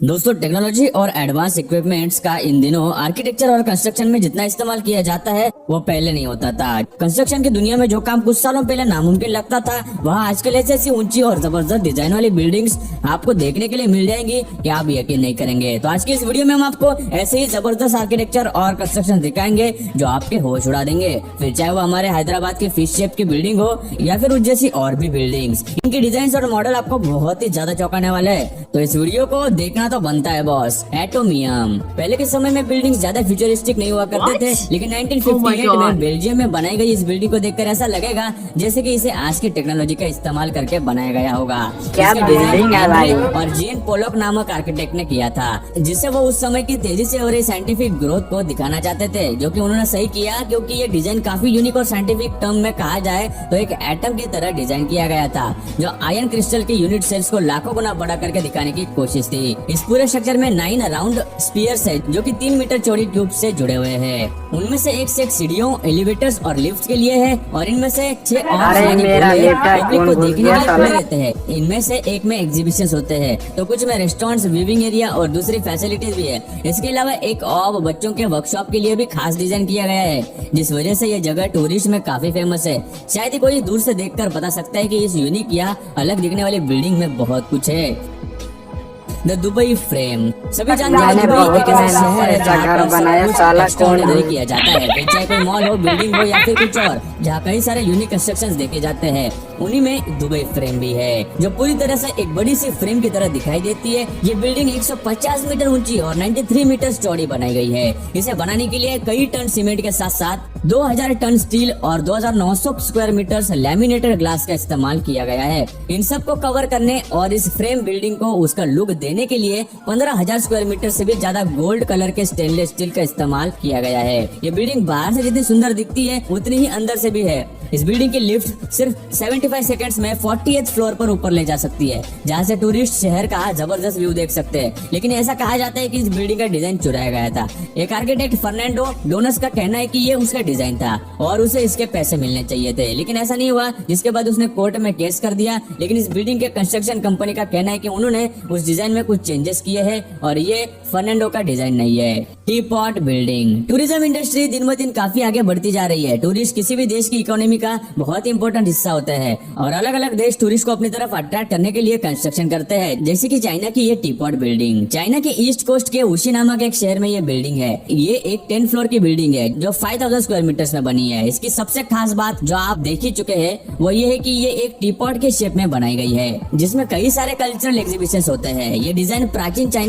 दोस्तों, टेक्नोलॉजी और advance equipments का इन दिनों आर्किटेक्चर और कंस्ट्रक्शन में जितना इस्तेमाल किया जाता है वो पहले नहीं होता था। कंस्ट्रक्शन की दुनिया में जो काम कुछ सालों पहले नामुमकिन लगता था, वहाँ आजकल ऐसी ऊंची और जबरदस्त डिजाइन वाली बिल्डिंग्स आपको देखने के लिए मिल जाएंगी कि आप यकीन नहीं करेंगे। तो आज की इस वीडियो में हम आपको ऐसे ही जबरदस्त आर्किटेक्चर और कंस्ट्रक्शन दिखाएंगे जो आपके होश उड़ा देंगे। फिर चाहे वो हमारे हैदराबाद की फिश शेप की बिल्डिंग हो या फिर उस जैसी और भी बिल्डिंग्स, इनकी डिजाइन और मॉडल आपको बहुत ही ज्यादा चौंकाने वाले है। तो इस वीडियो को देखना तो बनता है बॉस। एटोमियम। पहले के समय में बिल्डिंग्स ज्यादा फ्यूचरिस्टिक नहीं हुआ करते थे, लेकिन 1958 में बेल्जियम में बनाई गई इस बिल्डिंग को देखकर ऐसा लगेगा जैसे कि इसे आज की टेक्नोलॉजी का इस्तेमाल करके बनाया गया होगा। क्या बिल्डिंग है भाई। और जीन पोलॉक नामक आर्किटेक्ट ने किया था, जिससे वो उस समय की तेजी से हो रही साइंटिफिक ग्रोथ को दिखाना चाहते थे, जो कि उन्होंने सही किया, क्योंकि ये डिजाइन काफी यूनिक और साइंटिफिक टर्म में कहा जाए तो एक एटम की तरह डिजाइन किया गया था, जो आयरन क्रिस्टल के यूनिट सेल्स को लाखों गुना बड़ा करके दिखाने की कोशिश थी। इस पूरे स्ट्रक्चर में 9 राउंड स्पीयर्स है, जो कि 3 मीटर चौड़ी ट्यूब से जुड़े हुए हैं। उनमें से एक से एक सीढ़ियों, एलिवेटर्स और लिफ्ट के लिए है, और इनमें से 6 और पब्लिक को देखने के लिए खुले रहते हैं। इनमें से एक में एग्जीबिशंस होते हैं, तो कुछ में रेस्टोरेंट्स, विविंग एरिया और दूसरी फैसिलिटीज भी है। इसके अलावा एक और बच्चों के वर्कशॉप के लिए भी खास डिजाइन किया गया है, जिस वजह से ये जगह टूरिस्ट में काफी फेमस है। शायद ही कोई दूर से देखकर बता सकता है कि इस यूनिक या अलग दिखने वाली बिल्डिंग में बहुत कुछ है। The Dubai frame. सभी जानते हैं दुबई एक ऐसा शहर है जहाँ पर एक्स्ट्राऑर्डिनरी किया जाता है। फिर चाहे कोई मॉल हो, बिल्डिंग हो या फिर कुछ और, जहाँ कई सारे यूनिक कंस्ट्रक्शंस देखे जाते हैं, उन्हीं में दुबई फ्रेम भी है, जो पूरी तरह से एक बड़ी सी फ्रेम की तरह दिखाई देती है। ये बिल्डिंग 150 मीटर ऊंची और 93 मीटर चौड़ी बनाई गई है। इसे बनाने के लिए कई टन सीमेंट के साथ साथ 2000 टन स्टील और 2900 स्क्वायर मीटर लैमिनेटेड ग्लास का इस्तेमाल किया गया है। इन सब को कवर करने और इस फ्रेम बिल्डिंग को उसका लुक देने के लिए 15,000 स्क्वायर मीटर से भी ज्यादा गोल्ड कलर के स्टेनलेस स्टील का इस्तेमाल किया गया है। ये बिल्डिंग बाहर से जितनी सुंदर दिखती है, उतनी ही अंदर से भी है। इस बिल्डिंग की लिफ्ट सिर्फ 75 सेकंड्स में 40th फ्लोर पर ऊपर ले जा सकती है, जहाँ से टूरिस्ट शहर का जबरदस्त व्यू देख सकते हैं। लेकिन ऐसा कहा जाता है कि इस बिल्डिंग का डिजाइन चुराया गया था। एक आर्किटेक्ट फर्नांडो डोनस का कहना है कि ये उसका डिजाइन था और उसे इसके पैसे मिलने चाहिए थे, लेकिन ऐसा नहीं हुआ, जिसके बाद उसने कोर्ट में केस कर दिया। लेकिन इस बिल्डिंग के कंस्ट्रक्शन कंपनी का कहना है कि उन्होंने उस डिजाइन में कुछ चेंजेस किए हैं और ये फर्नांडो का डिजाइन नहीं है। T pot building. Tourism industry दिन ब दिन काफी आगे बढ़ती जा रही है। टूरिस्ट किसी भी देश की इकोनॉमी का बहुत ही इंपॉर्टेंट हिस्सा होते हैं, और अलग अलग देश टूरिस्ट को अपनी तरफ अट्रैक्ट करने के लिए कंस्ट्रक्शन करते हैं, जैसे कि चाइना की ये टी पॉट बिल्डिंग। चाइना के ईस्ट कोस्ट के उशी नामक एक शहर में ये बिल्डिंग है। ये एक 10 फ्लोर की बिल्डिंग है, जो 5000 स्क्वायर मीटर्स में बनी है। इसकी सबसे खास बात जो आप देख ही चुके हैं वो ये है कि ये एक टी पॉट के शेप में बनाई गई है, जिसमें कई सारे कल्चरल एग्जीबिशंस होते हैं। ये डिजाइन प्राचीन चाइना